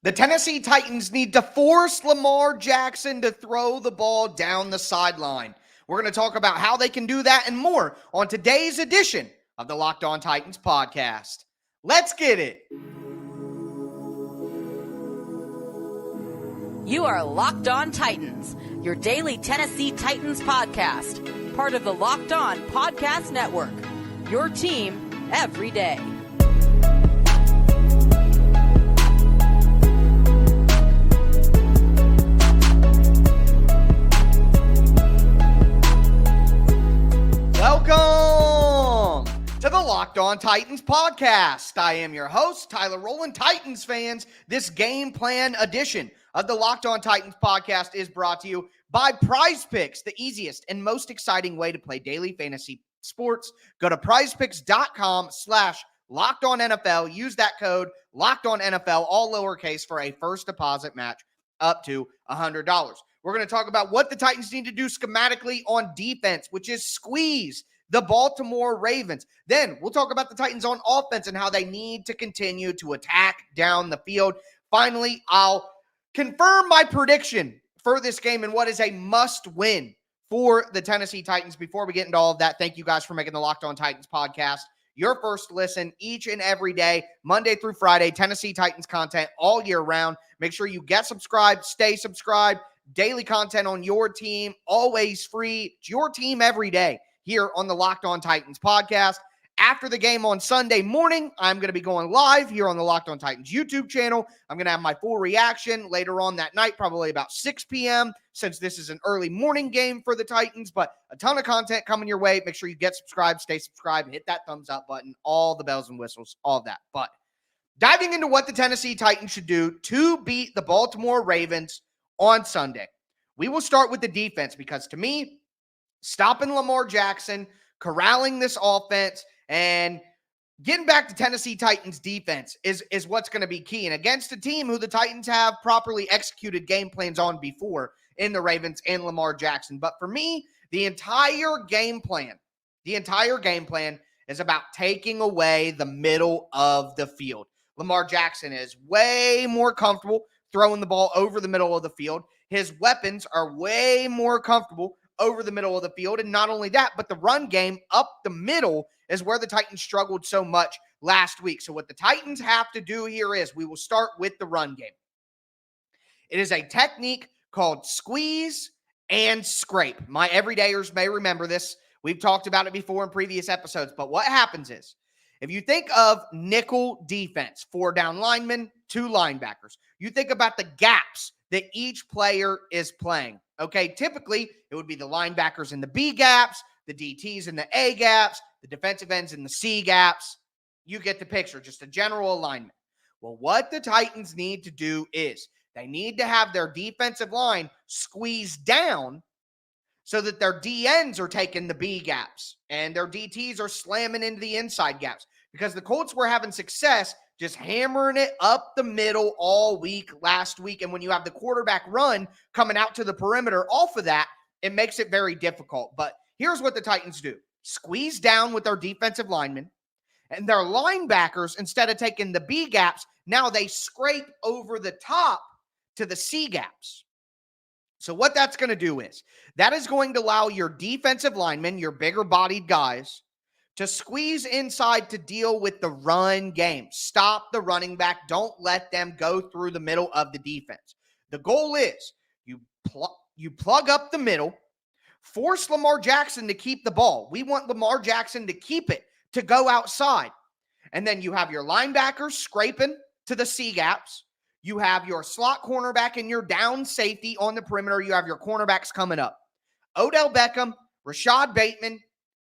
The Tennessee Titans need to force Lamar Jackson to throw the ball down the sideline. We're going to talk about how they can do that and more on today's edition of the Locked On Titans podcast. Let's get it. You are Locked On Titans, your daily Tennessee Titans podcast, part of the Locked On Podcast Network, your team every day. Welcome to the Locked On Titans podcast. I am your host, Tyler Rowland. Titans fans, this game plan edition of the Locked On Titans podcast is brought to you by PrizePicks, the easiest and most exciting way to play daily fantasy sports. Go to prizepicks.com/LockedOnNFL. Use that code LockedOnNFL, all lowercase, for a first deposit match up to $100. We're going to talk about what the Titans need to do schematically on defense, which is squeeze the Baltimore Ravens. Then we'll talk about the Titans on offense and how they need to continue to attack down the field. Finally, I'll confirm my prediction for this game and what is a must-win for the Tennessee Titans. Before we get into all of that, thank you guys for making the Locked On Titans podcast your first listen each and every day, Monday through Friday, Tennessee Titans content all year round. Make sure you get subscribed, stay subscribed. Daily content on your team, always free. It's your team every day here on the Locked On Titans podcast. After the game on Sunday morning, I'm going to be going live here on the Locked On Titans YouTube channel. I'm going to have my full reaction later on that night, probably about 6 p.m., since this is an early morning game for the Titans, but a ton of content coming your way. Make sure you get subscribed, stay subscribed, hit that thumbs up button, all the bells and whistles, all of that. But diving into what the Tennessee Titans should do to beat the Baltimore Ravens on Sunday. We will start with the defense because, to me, stopping Lamar Jackson, corralling this offense, and getting back to Tennessee Titans defense is what's going to be key. And against a team who the Titans have properly executed game plans on before in the Ravens and Lamar Jackson. But for me, the entire game plan is about taking away the middle of the field. Lamar Jackson is way more comfortable throwing the ball over the middle of the field. His weapons are way more comfortable over the middle of the field. And not only that, but the run game up the middle is where the Titans struggled so much last week. So what the Titans have to do here is we will start with the run game. It is a technique called squeeze and scrape. My everydayers may remember this. We've talked about it before in previous episodes. But what happens is, if you think of nickel defense, 4 down linemen, 2 linebackers, you think about the gaps that each player is playing. Okay, typically it would be the linebackers in the B gaps, the DTs in the A gaps, the defensive ends in the C gaps. You get the picture, just a general alignment. Well, what the Titans need to do is they need to have their defensive line squeezed down so that their DNs are taking the B gaps and their DTs are slamming into the inside gaps, because the Colts were having success just hammering it up the middle all week last week. And when you have the quarterback run coming out to the perimeter off of that, it makes it very difficult. But here's what the Titans do. Squeeze down with their defensive linemen, and their linebackers, instead of taking the B gaps, now they scrape over the top to the C gaps. So what that's going to do is that is going to allow your defensive linemen, your bigger bodied guys, to squeeze inside to deal with the run game. Stop the running back. Don't let them go through the middle of the defense. The goal is you plug up the middle, force Lamar Jackson to keep the ball. We want Lamar Jackson to keep it, to go outside. And then you have your linebackers scraping to the C gaps. You have your slot cornerback and your down safety on the perimeter. You have your cornerbacks coming up. Odell Beckham, Rashad Bateman,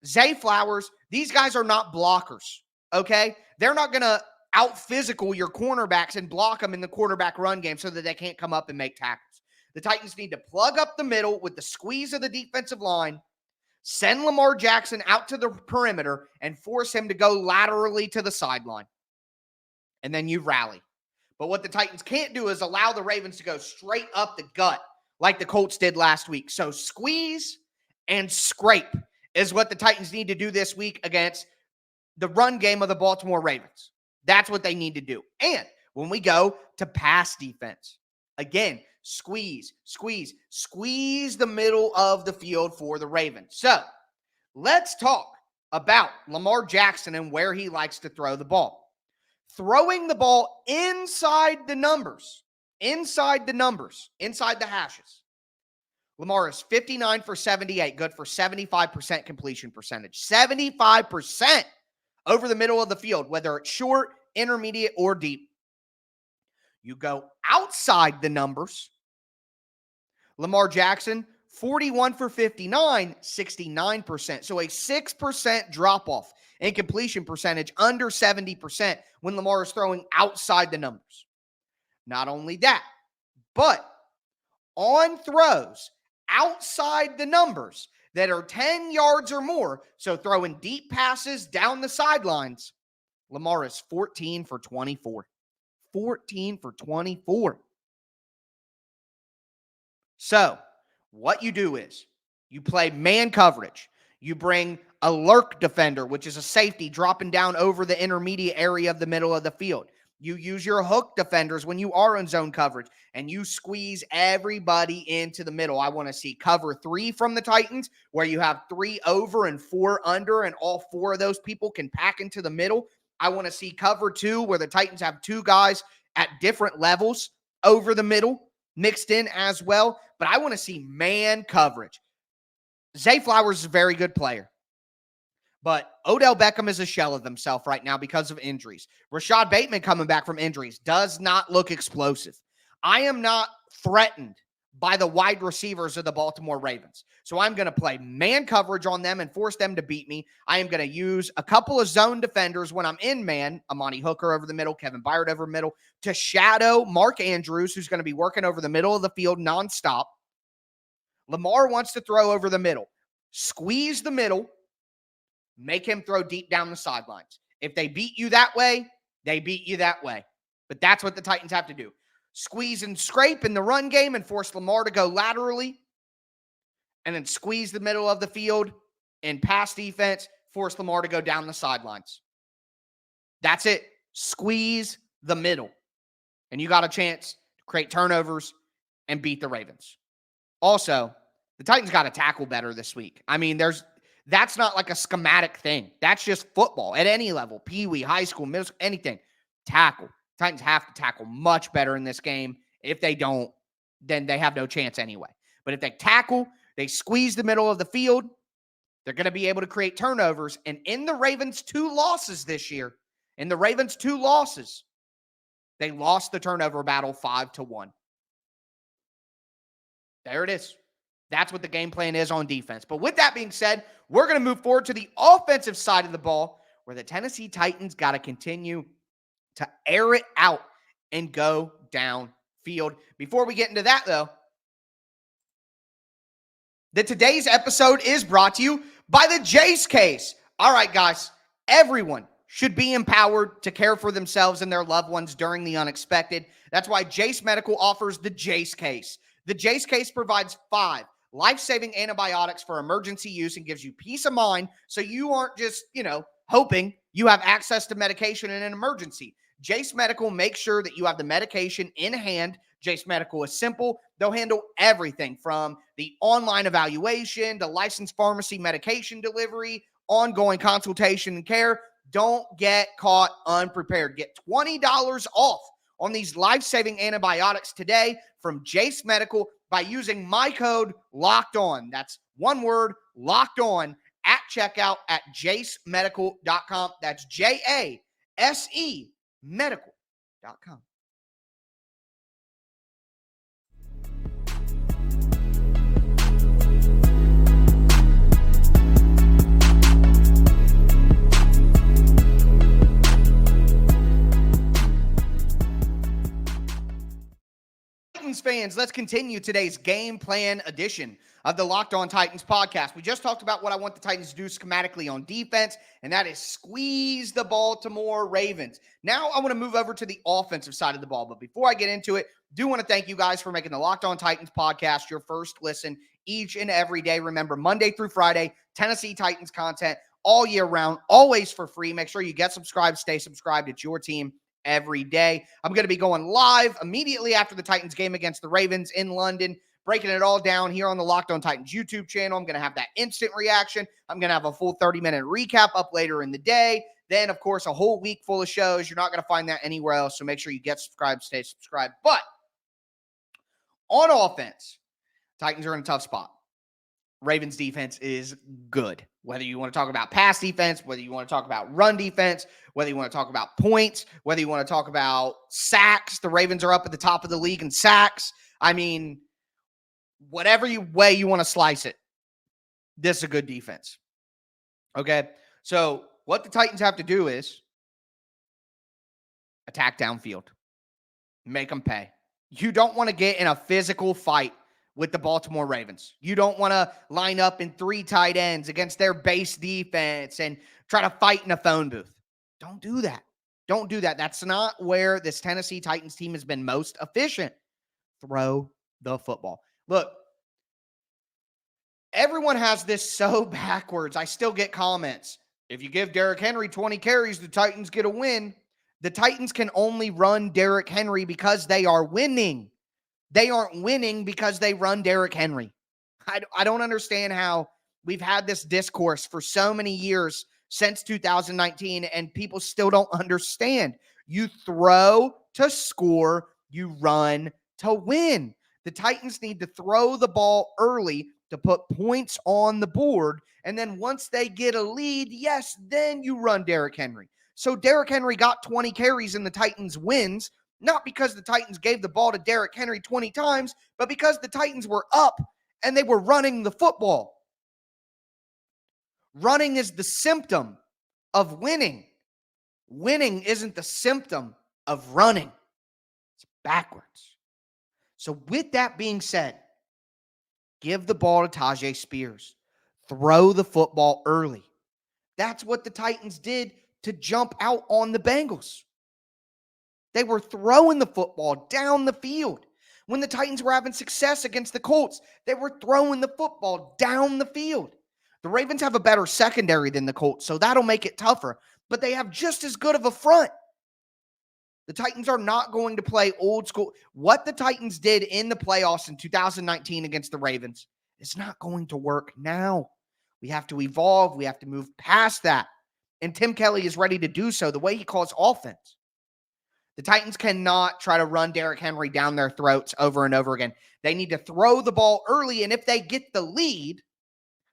Zay Flowers, these guys are not blockers, okay? They're not going to out-physical your cornerbacks and block them in the quarterback run game so that they can't come up and make tackles. The Titans need to plug up the middle with the squeeze of the defensive line, send Lamar Jackson out to the perimeter, and force him to go laterally to the sideline. And then you rally. But what the Titans can't do is allow the Ravens to go straight up the gut like the Colts did last week. So squeeze and scrape is what the Titans need to do this week against the run game of the Baltimore Ravens. That's what they need to do. And when we go to pass defense. Again, squeeze the middle of the field for the Ravens. So let's talk about Lamar Jackson and where he likes to throw the ball. Throwing the ball inside the numbers, inside the hashes. Lamar is 59 for 78, good for 75% completion percentage. 75% over the middle of the field, whether it's short, intermediate, or deep. You go outside the numbers. Lamar Jackson, 41 for 59, 69%. So a 6% drop-off in completion percentage, under 70% when Lamar is throwing outside the numbers. Not only that, but on throws outside the numbers that are 10 yards or more, so throwing deep passes down the sidelines, Lamar is 14 for 24. 14 for 24. So what you do is you play man coverage. You bring a lurk defender, which is a safety dropping down over the intermediate area of the middle of the field. You use your hook defenders when you are in zone coverage, and you squeeze everybody into the middle. I want to see cover 3 from the Titans, where you have 3 over and 4 under, and all 4 of those people can pack into the middle. I want to see cover 2, where the Titans have 2 guys at different levels over the middle mixed in as well. But I want to see man coverage. Zay Flowers is a very good player, but Odell Beckham is a shell of himself right now because of injuries. Rashad Bateman coming back from injuries does not look explosive. I am not threatened by the wide receivers of the Baltimore Ravens. So I'm going to play man coverage on them and force them to beat me. I am going to use a couple of zone defenders when I'm in man, Amani Hooker over the middle, Kevin Byard over the middle, to shadow Mark Andrews, who's going to be working over the middle of the field nonstop. Lamar wants to throw over the middle. Squeeze the middle. Make him throw deep down the sidelines. If they beat you that way, they beat you that way. But that's what the Titans have to do. Squeeze and scrape in the run game and force Lamar to go laterally. And then squeeze the middle of the field in pass defense, force Lamar to go down the sidelines. That's it. Squeeze the middle. And you got a chance to create turnovers and beat the Ravens. Also, the Titans got to tackle better this week. I mean, that's not like a schematic thing. That's just football at any level. Pee-wee, high school, middle school, anything. Tackle. Titans have to tackle much better in this game. If they don't, then they have no chance anyway. But if they tackle, they squeeze the middle of the field, they're going to be able to create turnovers. And in the Ravens' 2 losses this year, they lost the turnover battle 5-1. There it is. That's what the game plan is on defense. But with that being said, we're going to move forward to the offensive side of the ball, where the Tennessee Titans got to continue to air it out and go downfield. Before we get into that, though, today's episode is brought to you by the Jace Case. All right, guys, everyone should be empowered to care for themselves and their loved ones during the unexpected. That's why Jace Medical offers the Jace Case. The Jace Case provides 5 life-saving antibiotics for emergency use and gives you peace of mind, so you aren't just, hoping you have access to medication in an emergency. Jace Medical makes sure that you have the medication in hand. Jace Medical is simple. They'll handle everything from the online evaluation to licensed pharmacy medication delivery, ongoing consultation and care. Don't get caught unprepared. Get $20 off on these life-saving antibiotics today from Jace Medical by using my code LOCKEDON. That's one word, locked on, at checkout at jacemedical.com. That's JASE medical.com. Fans, let's continue today's game plan edition of the Locked On Titans podcast. We just talked about what I want the Titans to do schematically on defense, and that is squeeze the Baltimore Ravens. Now I want to move over to the offensive side of the ball, but before I get into it, do want to thank you guys for making the Locked On Titans podcast your first listen each and every day. Remember, Monday through Friday, Tennessee Titans content all year round, always for free. Make sure you get subscribed, stay subscribed. It's your team every day. I'm going to be going live immediately after the Titans game against the Ravens in London, breaking it all down here on the Locked On Titans YouTube channel. I'm going to have that instant reaction. I'm going to have a full 30-minute recap up later in the day. Then, of course, a whole week full of shows. You're not going to find that anywhere else, so make sure you get subscribed, stay subscribed. But on offense, Titans are in a tough spot. Ravens defense is good. Whether you want to talk about pass defense, whether you want to talk about run defense, whether you want to talk about points, whether you want to talk about sacks, the Ravens are up at the top of the league in sacks. I mean, whatever way you want to slice it, this is a good defense. Okay, so what the Titans have to do is attack downfield, make them pay. You don't want to get in a physical fight with the Baltimore Ravens. You don't want to line up in 3 tight ends against their base defense and try to fight in a phone booth. Don't do that. Don't do that. That's not where this Tennessee Titans team has been most efficient. Throw the football. Look, everyone has this so backwards. I still get comments. If you give Derrick Henry 20 carries, the Titans get a win. The Titans can only run Derrick Henry because they are winning. They aren't winning because they run Derrick Henry. I don't understand how we've had this discourse for so many years since 2019, and people still don't understand. You throw to score, you run to win. The Titans need to throw the ball early to put points on the board, and then once they get a lead, yes, then you run Derrick Henry. So Derrick Henry got 20 carries in the Titans wins, not because the Titans gave the ball to Derrick Henry 20 times, but because the Titans were up and they were running the football. Running is the symptom of winning. Winning isn't the symptom of running. It's backwards. So with that being said, give the ball to Tajay Spears. Throw the football early. That's what the Titans did to jump out on the Bengals. They were throwing the football down the field. When the Titans were having success against the Colts, they were throwing the football down the field. The Ravens have a better secondary than the Colts, so that'll make it tougher. But they have just as good of a front. The Titans are not going to play old school. What the Titans did in the playoffs in 2019 against the Ravens is not going to work now. We have to evolve. We have to move past that. And Tim Kelly is ready to do so the way he calls offense. The Titans cannot try to run Derrick Henry down their throats over and over again. They need to throw the ball early, and if they get the lead,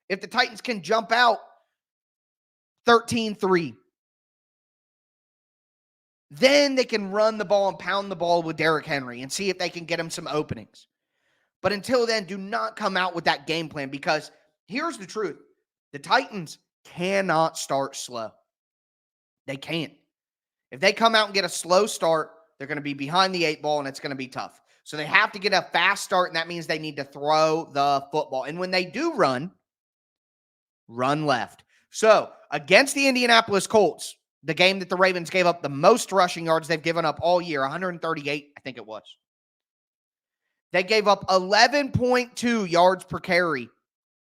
if the Titans can jump out 13-3, then they can run the ball and pound the ball with Derrick Henry and see if they can get him some openings. But until then, do not come out with that game plan, because here's the truth. The Titans cannot start slow. They can't. If they come out and get a slow start, they're going to be behind the 8 ball, and it's going to be tough. So they have to get a fast start, and that means they need to throw the football. And when they do run left. So against the Indianapolis Colts, the game that the Ravens gave up the most rushing yards they've given up all year, 138, I think it was. They gave up 11.2 yards per carry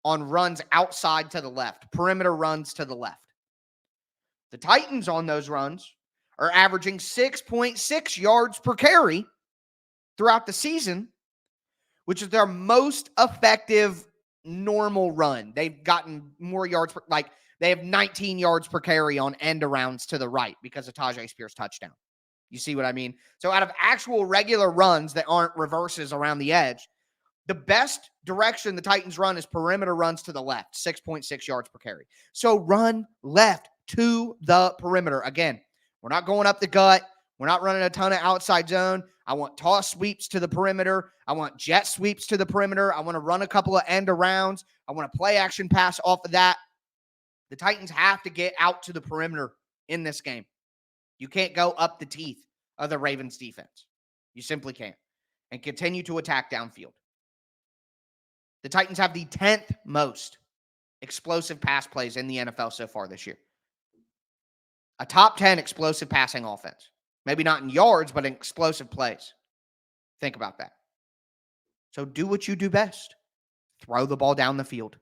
on runs outside to the left, perimeter runs to the left. The Titans on those runs are averaging 6.6 yards per carry throughout the season, which is their most effective normal run. They've gotten more yards, they have 19 yards per carry on end arounds to the right because of Tajay Spears' touchdown. You see what I mean? So out of actual regular runs that aren't reverses around the edge, the best direction the Titans run is perimeter runs to the left, 6.6 yards per carry. So run left to the perimeter. Again, we're not going up the gut. We're not running a ton of outside zone. I want toss sweeps to the perimeter. I want jet sweeps to the perimeter. I want to run a couple of end arounds. I want to play action pass off of that. The Titans have to get out to the perimeter in this game. You can't go up the teeth of the Ravens defense. You simply can't. And continue to attack downfield. The Titans have the 10th most explosive pass plays in the NFL so far this year. A top 10 explosive passing offense. Maybe not in yards, but in explosive plays. Think about that. So do what you do best. Throw the ball down the field.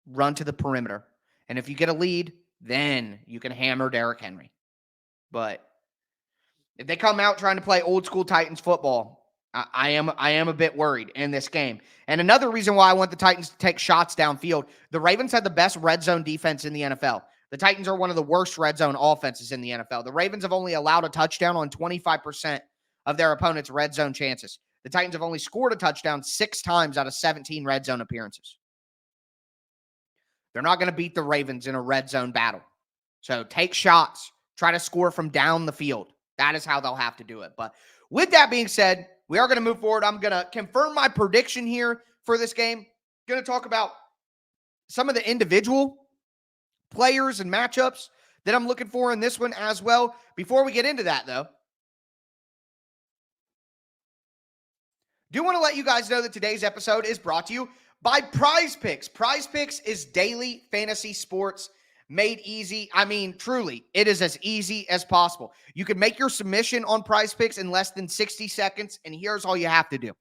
Run to the perimeter. And if you get a lead, then you can hammer Derrick Henry. But If they come out trying to play old school Titans football, I am a bit worried in this game. And another reason why I want the Titans to take shots downfield, the Ravens had the best red zone defense in the NFL. The Titans are one of the worst red zone offenses in the NFL. The Ravens have only allowed a touchdown on 25% of their opponent's red zone chances. The Titans have only scored a touchdown 6 times out of 17 red zone appearances. They're not going to beat the Ravens in a red zone battle. So take shots, try to score from down the field. That is how they'll have to do it. But with that being said, we are going to move forward. I'm going to confirm my prediction here for this game. Going to talk about some of the individual players and matchups that I'm looking for in this one as well. Before we get into that, though, do want to let you guys know that today's episode is brought to you by PrizePicks. PrizePicks is daily fantasy sports made easy. I mean, truly, it is as easy as possible. You can make your submission on PrizePicks in less than 60 seconds, and here's all you have to do.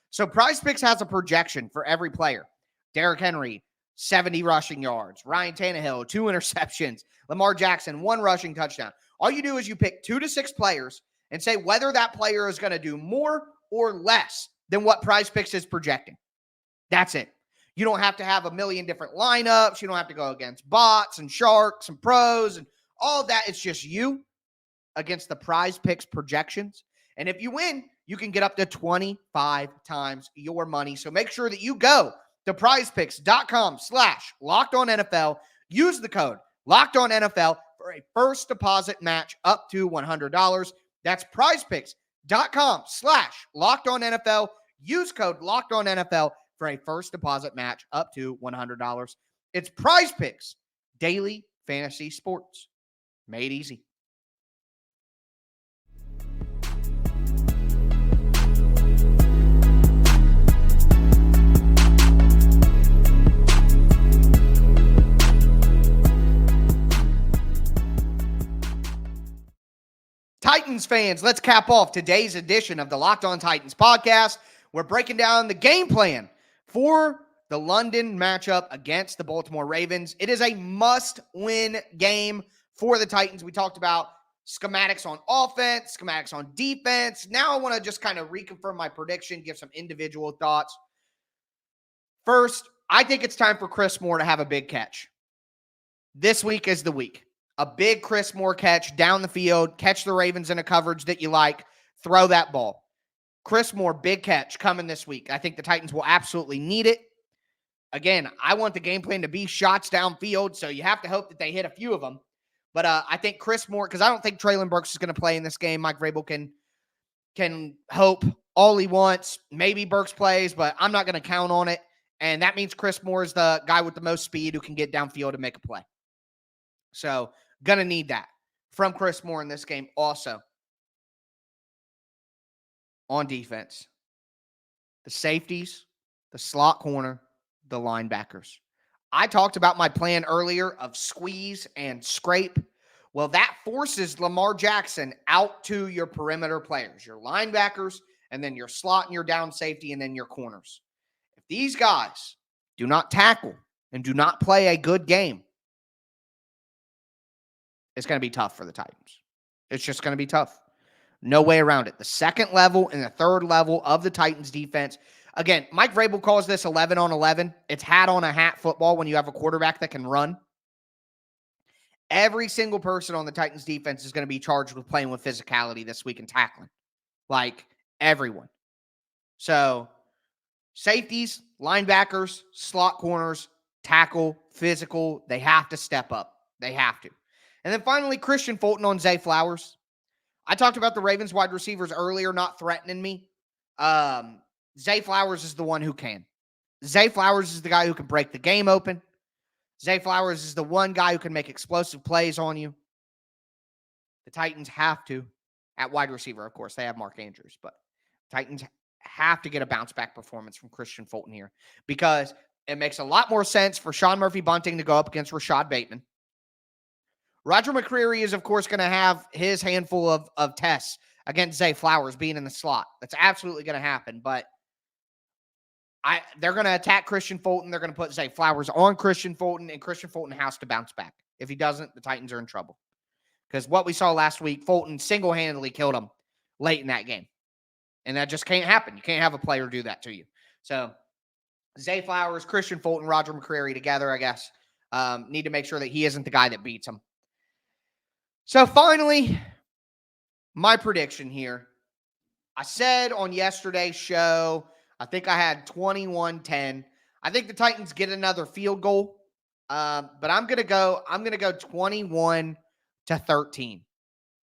So PrizePicks has a projection for every player. Derrick Henry, 70 rushing yards. Ryan Tannehill, 2 interceptions. Lamar Jackson, 1 rushing touchdown. All you do is you pick 2 to 6 players and say whether that player is going to do more or less than what PrizePicks is projecting. That's it. You don't have to have a million different lineups. You don't have to go against bots and sharks and pros and all of that. It's just you against the PrizePicks projections. And if you win, you can get up to 25 times your money. So make sure that you go to prizepicks.com/LockedOnNFL. Use the code LockedOnNFL for a first deposit match up to $100. That's prizepicks.com/LockedOnNFL. Use code LockedOnNFL for a first deposit match up to $100. It's PrizePicks, daily fantasy sports made easy. Titans fans, let's cap off today's edition of the Locked On Titans podcast. We're breaking down the game plan for the London matchup against the Baltimore Ravens. It is a must-win game for the Titans. We talked about schematics on offense, schematics on defense. Now I want to just kind of reconfirm my prediction, give some individual thoughts. First, I think it's time for Chris Moore to have a big catch. This week is the week. A big Chris Moore catch down the field, catch the Ravens in a coverage that you like, throw that ball. Chris Moore, big catch coming this week. I think the Titans will absolutely need it. Again, I want the game plan to be shots downfield, so you have to hope that they hit a few of them. But I think Chris Moore, because I don't think Treylon Burks is going to play in this game. Mike Vrabel can hope all he wants. Maybe Burks plays, but I'm not going to count on it. And that means Chris Moore is the guy with the most speed who can get downfield and make a play. So, going to need that from Chris Moore in this game also. On defense, the safeties, the slot corner, the linebackers. I talked about my plan earlier of squeeze and scrape. Well, that forces Lamar Jackson out to your perimeter players, your linebackers, and then your slot and your down safety, and then your corners. If these guys do not tackle and do not play a good game, it's going to be tough for the Titans. It's just going to be tough. No way around it. The second level and the third level of the Titans defense. Again, Mike Vrabel calls this 11 on 11. It's hat on a hat football when you have a quarterback that can run. Every single person on the Titans defense is going to be charged with playing with physicality this week and tackling. Like everyone. So safeties, linebackers, slot corners, tackle, physical. They have to step up. They have to. And then finally, Kristian Fulton on Zay Flowers. I talked about the Ravens wide receivers earlier not threatening me. Zay Flowers is the one who can. Zay Flowers is the guy who can break the game open. Zay Flowers is the one guy who can make explosive plays on you. The Titans have to, at wide receiver, of course, they have Mark Andrews, but Titans have to get a bounce-back performance from Kristian Fulton here because it makes a lot more sense for Sean Murphy-Bunting to go up against Rashad Bateman. Roger McCreary is, of course, going to have his handful of tests against Zay Flowers being in the slot. That's absolutely going to happen, but they're going to attack Kristian Fulton. They're going to put Zay Flowers on Kristian Fulton, and Kristian Fulton has to bounce back. If he doesn't, the Titans are in trouble. because what we saw last week, Fulton single-handedly killed him late in that game. And that just can't happen. You can't have a player do that to you. So Zay Flowers, Kristian Fulton, Roger McCreary together, I guess, need to make sure that he isn't the guy that beats him. So finally, my prediction here. I said on yesterday's show, I think I had 21-10. I think the Titans get another field goal, but I'm gonna go 21-13.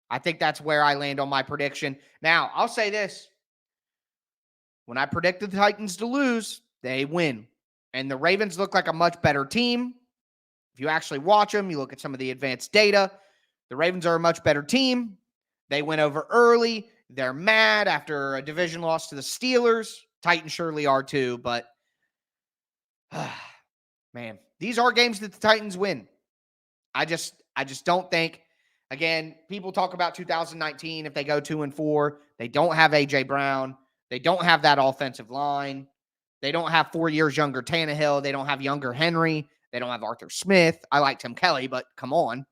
I think that's where I land on my prediction. Now, I'll say this. When I predicted the Titans to lose, they win. And the Ravens look like a much better team. If you actually watch them, you look at some of the advanced data, the Ravens are a much better team. They went over early. They're mad after a division loss to the Steelers. Titans surely are too, but man, these are games that the Titans win. I just don't think. Again, people talk about 2019 if they go 2-4. They don't have A.J. Brown. They don't have that offensive line. They don't have 4 years younger Tannehill. They don't have younger Henry. They don't have Arthur Smith. I like Tim Kelly, but come on.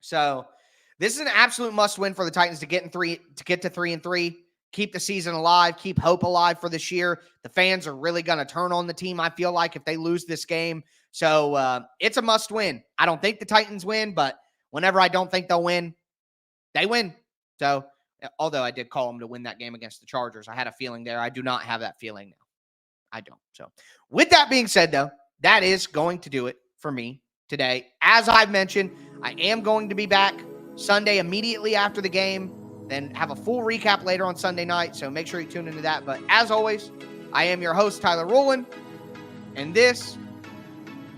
So this is an absolute must-win for the Titans to get to 3-3, keep the season alive, keep hope alive for this year. The fans are really going to turn on the team, I feel like, if they lose this game. So it's a must-win. I don't think the Titans win, but whenever I don't think they'll win, they win. So although I did call them to win that game against the Chargers, I had a feeling there. I do not have that feeling now. I don't. So with that being said, though, that is going to do it for me today. As I've mentioned, I am going to be back Sunday immediately after the game, then have a full recap later on Sunday night. So make sure you tune into that. But as always, I am your host, Tyler Rowland, and this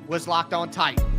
was Locked On Titans.